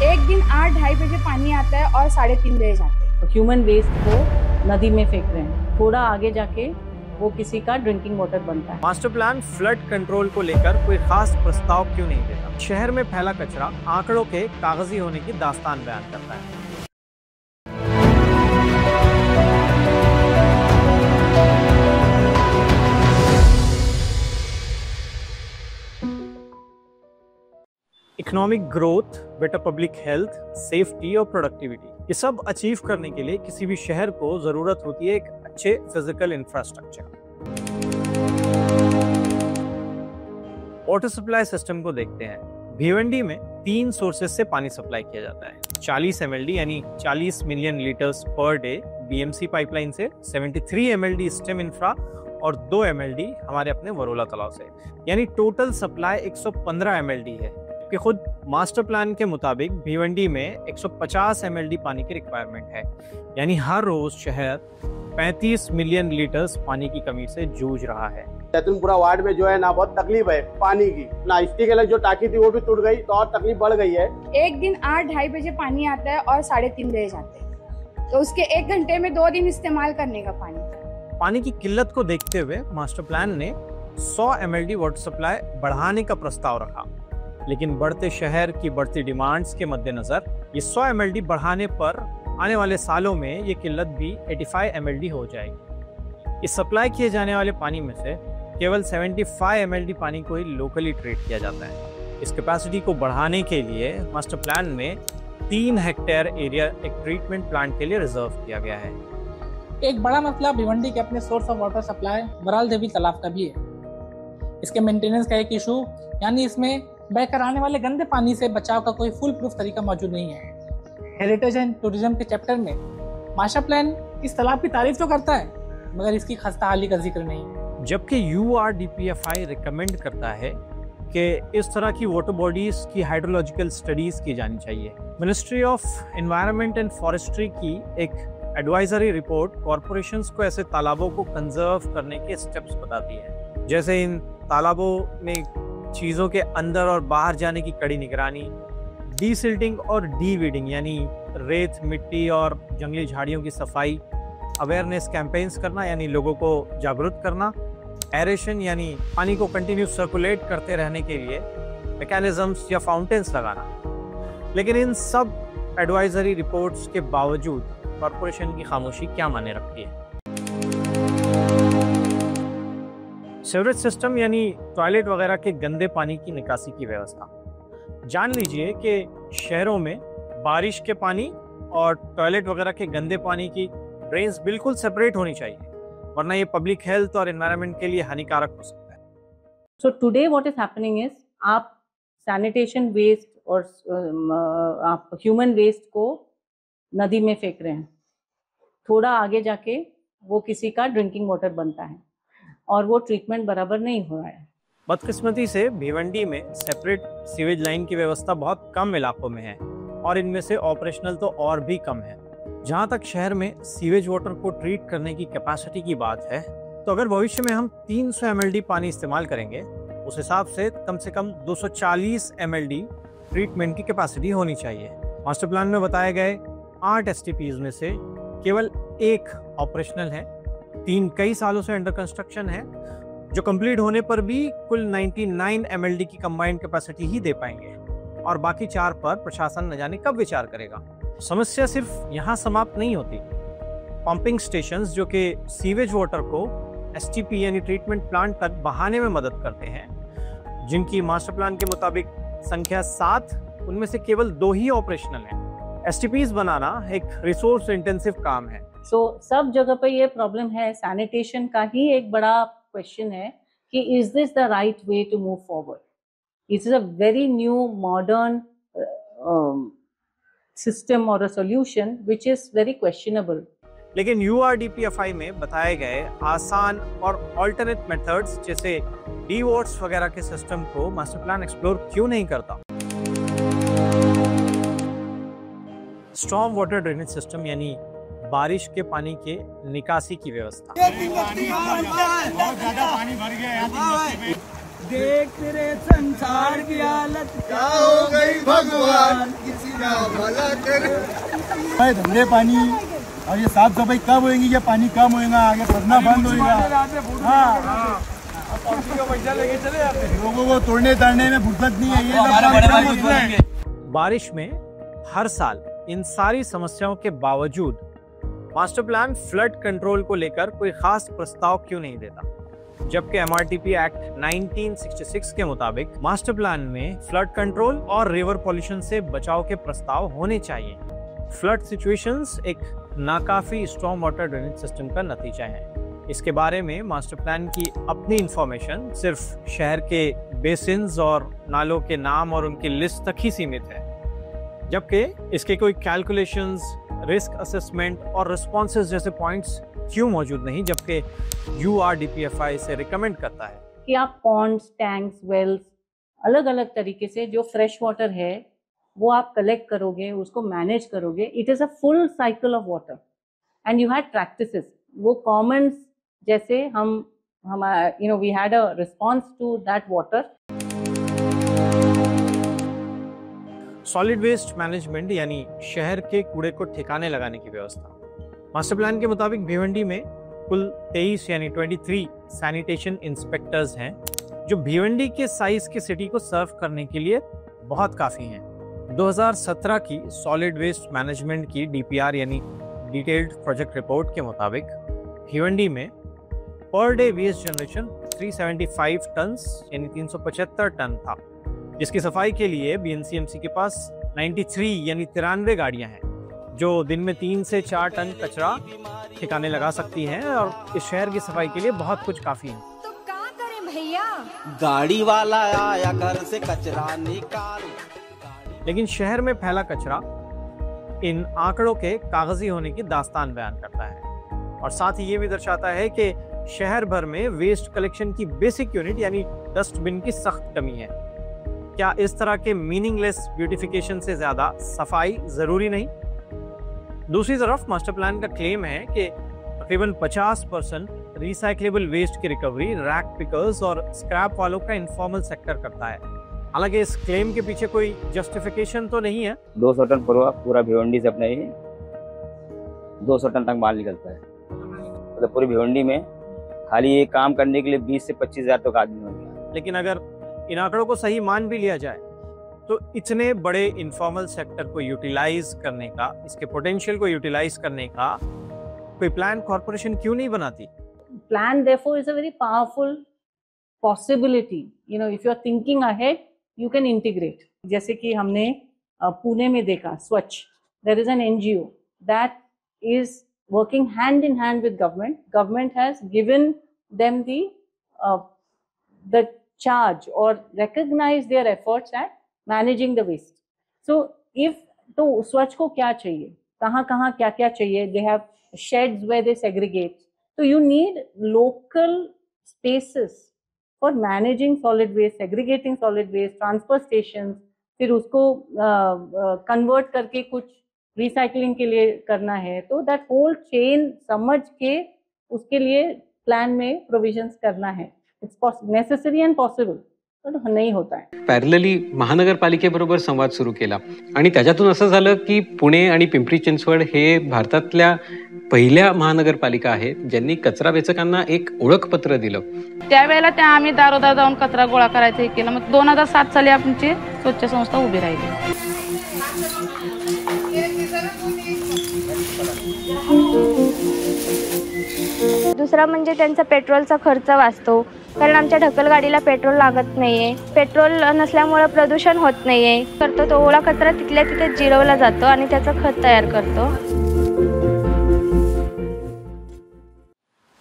एक दिन 8-2:30 बजे पानी आता है और 3:30 बजे जाते हैं। ह्यूमन वेस्ट को नदी में फेंक रहे हैं, थोड़ा आगे जाके वो किसी का ड्रिंकिंग वाटर बनता है। मास्टर प्लान फ्लड कंट्रोल को लेकर कोई खास प्रस्ताव क्यों नहीं देता? शहर में फैला कचरा आंकड़ों के कागजी होने की दास्तान बयान करता है। Economic growth, better public health, safety और प्रोडक्टिविटी, ये सब अचीव करने के लिए किसी भी शहर को जरूरत होती है एक अच्छे physical infrastructure. Water supply system को देखते हैं। भिवंडी में 3 सोर्सेज से पानी सप्लाई किया जाता है। 40 mld यानी 40 million litres per day BMC pipeline से, 73 mld स्टेम इंफ्रा और 2 mld हमारे अपने वरोला तालाब से, यानी टोटल सप्लाई 115 mld है। कि खुद मास्टर प्लान के मुताबिक भिवंडी में 150 mld पानी की रिक्वायरमेंट है, यानी हर रोज शहर 35 मिलियन लीटर्स पानी की कमी से जूझ रहा है। जैतूनपुरा वार्ड में जो है ना बहुत तकलीफ है पानी की, ना इसके अलग जो टाकी थी वो भी टूट गई तो और तकलीफ बढ़ गई है। एक दिन 8-2:30 बजे पानी आता है और 3:30 बजे जाते हैं, तो उसके 1 घंटे में 2 दिन इस्तेमाल करने का पानी की किल्लत को देखते हुए मास्टर प्लान ने 100 mld वाटर सप्लाई बढ़ाने का प्रस्ताव रखा, लेकिन बढ़ते शहर की बढ़ती डिमांड्स के मद्देनजर ये 100 mld बढ़ाने पर आने वाले सालों में ये किल्लत भी 85 mld हो जाएगी। इस सप्लाई किए जाने वाले पानी में से केवल 75 mld पानी को ही लोकली ट्रीट किया जाता है। इस कैपेसिटी को बढ़ाने के लिए मास्टर प्लान में 3 हेक्टेयर एरिया एक ट्रीटमेंट प्लांट के लिए रिजर्व किया गया है। एक बड़ा मसला भिवंडी के अपने source of water supply Baral Devi तालाब का भी है। इसके मेंटेनेंस का एक इशू, यानी इसमें बहकर आने वाले गंदे पानी से बचाव का कोई फुल प्रूफ तरीका मौजूद नहीं है। हेरिटेज एंड टूरिज्म के चैप्टर में मास्टर प्लान इस तालाब की तारीफ तो करता है, मगर इसकी खस्ता हाली का जिक्र नहीं। जबकि URDPFI रिकमेंड करता है कि इस तरह की वाटर बॉडीज की हाइड्रोलॉजिकल स्टडीज की जानी चाहिए। Ministry of environment and forestry की एक एडवाइजरी रिपोर्ट कॉरपोरेशंस को ऐसे तालाबों को कंजर्व करने के स्टेप्स बताती है, जैसे इन तालाबों में चीज़ों के अंदर और बाहर जाने की कड़ी निगरानी, डीसिल्टिंग और डीवीडिंग यानी रेत, मिट्टी और जंगली झाड़ियों की सफाई, अवेयरनेस कैंपेन्स करना यानी लोगों को जागरूक करना, एरेशन यानी पानी को कंटिन्यू सर्कुलेट करते रहने के लिए मैकेनिज्म्स या फाउंटेन्स लगाना। लेकिन इन सब एडवाइजरी रिपोर्ट्स के बावजूद कॉरपोरेशन की खामोशी क्या माने रखती है? सीवरेज सिस्टम यानी टॉयलेट वगैरह के गंदे पानी की निकासी की व्यवस्था। जान लीजिए कि शहरों में बारिश के पानी और टॉयलेट वगैरह के गंदे पानी की ड्रेन्स बिल्कुल सेपरेट होनी चाहिए, वरना ये पब्लिक हेल्थ और एनवायरनमेंट के लिए हानिकारक हो सकता है। So today what is happening is आप सैनिटेशन वेस्ट और आप ह्यूमन वेस्ट को नदी में फेंक रहे हैं, थोड़ा आगे जाके वो किसी का ड्रिंकिंग वाटर बनता है और वो ट्रीटमेंट बराबर नहीं हो रहा है। बदकिस्मती से भिवंडी में सेपरेट सीवेज लाइन की व्यवस्था बहुत कम इलाकों में है और इनमें से ऑपरेशनल तो और भी कम है। जहां तक शहर में सीवेज वाटर को ट्रीट करने की कैपेसिटी की बात है, तो अगर भविष्य में हम 300 mld पानी इस्तेमाल करेंगे, उस हिसाब से कम 240 mld ट्रीटमेंट की कैपेसिटी होनी चाहिए। मास्टर प्लान में बताए गए 8 STPs में से केवल 1 ऑपरेशनल है, 3 कई सालों से अंडर कंस्ट्रक्शन है, जो कंप्लीट होने पर भी कुल 99 mld की कंबाइंड कैपेसिटी ही दे पाएंगे और बाकी 4 पर प्रशासन न जाने कब विचार करेगा। समस्या सिर्फ यहाँ समाप्त नहीं होती। पंपिंग स्टेशंस जो कि सीवेज वाटर को STP यानी ट्रीटमेंट प्लांट तक बहाने में मदद करते हैं, जिनकी मास्टर प्लान के मुताबिक संख्या 7, उनमें से केवल 2 ही ऑपरेशनल हैं। STPs बनाना एक रिसोर्स इंटेंसिव काम है। सब जगह पे ये प्रॉब्लम है। सैनिटेशन का ही एक बड़ा क्वेश्चन है कि is this the right way to move forward. It is a very new modern system और a solution which is very questionable. लेकिन URDPFI में बताए गए आसान और ऑल्टरनेट मेथड्स जैसे DWATS वगैरह के सिस्टम को मास्टर प्लान एक्सप्लोर क्यों नहीं करता? स्टॉर्म वाटर ड्रेनेज सिस्टम यानी बारिश के पानी के निकासी की व्यवस्था। देख तेरे संसार की हालत क्या हो गई भगवान, किसी का भला करे। धंधे पानी और ये साफ सफाई कब होएगी, ये पानी कम होएगा, आगे फंसना बंद होएगा। हाँ, लोगों को तोड़ने ताड़ने में फुर्सत नहीं है, ये सब बारिश में हर साल इन सारी समस्याओं के बावजूद मास्टर प्लान फ्लड कंट्रोल को लेकर कोई खास प्रस्ताव क्यों नहीं देता, जबकि MRTP एक्ट 1966 के मुताबिक मास्टर प्लान में फ्लड कंट्रोल और रिवर पॉल्यूशन से बचाव के प्रस्ताव होने चाहिए। फ्लड सिचुएशंस एक नाकाफी स्ट्रॉन्ग वाटर ड्रेनेज सिस्टम का नतीजा है। इसके बारे में मास्टर प्लान की अपनी इंफॉर्मेशन सिर्फ शहर के बेसिन्स और नालों के नाम और उनकी लिस्ट तक ही सीमित है, जबकि इसके कोई कैलकुलेशंस, रिस्क असेसमेंट और रिस्पॉन्सेज जैसे पॉइंट्स क्यों मौजूद नहीं, जबकि URDPFI से रिकमेंड करता है कि आप पॉन्ड्स, टैंक्स, वेल्स अलग अलग तरीके से जो फ्रेश वाटर है वो आप कलेक्ट करोगे, उसको मैनेज करोगे। It is a full cycle of water and you had practices, वो कॉमन्स जैसे हम we had a response to that water. Solid waste management यानी शहर के कूड़े को ठिकाने लगाने की व्यवस्था। मास्टर प्लान के मुताबिक भिवंडी में कुल 23 यानी 23 सैनिटेशन इंस्पेक्टर्स हैं, जो भिवंडी के साइज की सिटी को सर्व करने के लिए बहुत काफ़ी हैं। 2017 की सॉलिड वेस्ट मैनेजमेंट की DPR यानी डिटेल्ड प्रोजेक्ट रिपोर्ट के मुताबिक भिवंडी में per day waste generation 375 turns यानी 375 टन था, जिसकी सफाई के लिए BNCMC के पास 93 यानी 93 गाड़ियां हैं, जो दिन में 3 से 4 टन कचरा ठिकाने लगा सकती हैं और इस शहर की सफाई के लिए बहुत कुछ काफी है। तो क्या करें भैया, गाड़ी वाला आया घर से कचरा निकाल। लेकिन शहर में फैला कचरा इन आंकड़ों के कागजी होने की दास्तान बयान करता है और साथ ही ये भी दर्शाता है कि शहर भर में वेस्ट कलेक्शन की बेसिक यूनिट यानी डस्टबिन की सख्त कमी है। क्या इस तरह के मीनिंगलेस ब्यूटिफिकेशन से ज्यादा सफाई जरूरी नहीं? दूसरी तरफ मास्टर प्लान का क्लेम है कि तकरीबन 50% रिसाइक्लेबल वेस्ट की रिकवरी रैक पिकर्स और स्क्रैप वालों का इनफॉर्मल सेक्टर करता है। हालांकि इस क्लेम के पीछे कोई जस्टिफिकेशन तो नहीं है। 200 टन पूरा भिवंडी से अपने 200 टन तक माल निकलता है, मतलब पूरी भिवंडी में खाली ये काम करने के लिए 20 से 25 हज़ार तक आदमी हो गया। लेकिन अगर इन आंकड़ों को सही मान भी लिया जाए तो इतने बड़े इनफॉर्मल सेक्टर को यूटिलाइज करने का, इसके पोटेंशियल को यूटिलाइज करने का कोई प्लान कॉर्पोरेशन क्यों नहीं बनाती? Plan therefore is a very powerful possibility. You know, if you are thinking ahead, you can integrate. जैसे कि हमने पुणे में देखा स्वच्छ, there is an NGO that is working hand in hand with government. Government has given them the charge or recognized their efforts at managing the waste. So if तो स्वच्छ को क्या चाहिए, कहाँ क्या चाहिए, they have sheds where they segregate. So you need local spaces for managing solid waste, segregating solid waste, transfer stations, फिर उसको convert करके कुछ recycling के लिए करना है, तो that whole chain समझ के उसके लिए plan में provisions करना है. It's necessary and possible. नाही होत आहे. पॅरलली महानगरपालिकेबरोबर संवाद सुरू केला आणि त्याच्यातून असं झालं की पुणे आणि पिंपरी चिंचवड हे भारतातल्या पहिल्या महानगरपालिका आहेत ज्यांनी कचरा वेचकांना एक ओळखपत्र दिलं. त्यावेळेला त्या आम्ही दारोदार जाऊन कचरा गोळा करायचं हे केलं. मग 2007 साली आमची स्वच्छ संस्था उभी राहिली. दुसरा म्हणजे त्यांचा पेट्रोलचा खर्च वाचतो, कारण आमच्या ढकल गाडीला पेट्रोल लागत नाहीये. पेट्रोल नसल्यामुळे प्रदूषण होत नाहीये. करतो तो ओला कचरा तिथल्या तिथे जिरवला जातो आणि त्याचं खत तयार करतो.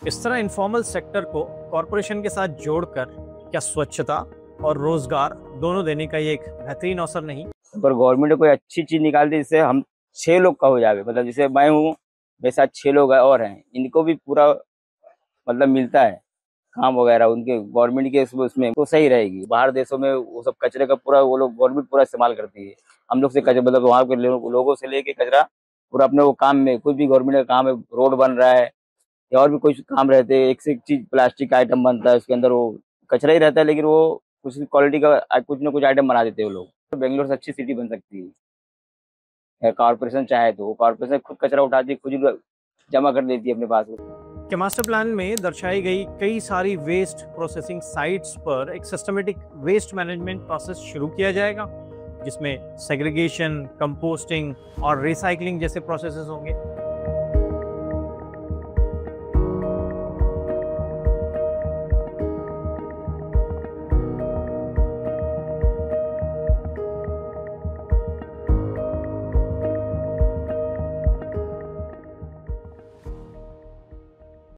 इस तरह इनफॉर्मल सेक्टर को कॉरपोरेशन के साथ जोड़कर क्या स्वच्छता और रोजगार दोनों देने का ये एक बेहतरीन अवसर नहीं? पर गवर्नमेंट कोई अच्छी चीज निकाल दे जिससे हम 6 लोग का हो जाए, मतलब जैसे मैं हूँ, मेरे साथ 6 लोग और हैं, इनको भी पूरा मतलब मिलता है काम वगैरह उनके गवर्नमेंट के उसमें, तो सही रहेगी. बाहर देशों में वो सब कचरे का पूरा वो लोग गवर्नमेंट पूरा इस्तेमाल करती है. हम लोग से कचरा मतलब वहाँ के लोगों से लेके कचरा पूरा अपने वो काम में, कुछ भी गवर्नमेंट का काम है, रोड बन रहा है या और भी कुछ काम रहते हैं, एक से एक चीज प्लास्टिक आइटम बनता है, उसके अंदर वो कचरा ही रहता है, लेकिन वो कुछ क्वालिटी का कुछ ना कुछ आइटम बना देते हैं वो लोग। तो बेंगलोर से अच्छी सिटी बन सकती है, कॉर्पोरेशन चाहे तो कॉर्पोरेशन खुद कचरा उठाती है, खुद जमा कर देती है अपने पास। के मास्टर प्लान में दर्शाई गई कई सारी वेस्ट प्रोसेसिंग साइट्स पर एक सिस्टमेटिक वेस्ट मैनेजमेंट प्रोसेस शुरू किया जाएगा, जिसमें सेग्रीगेशन, कंपोस्टिंग और रिसाइकलिंग जैसे प्रोसेसेस होंगे।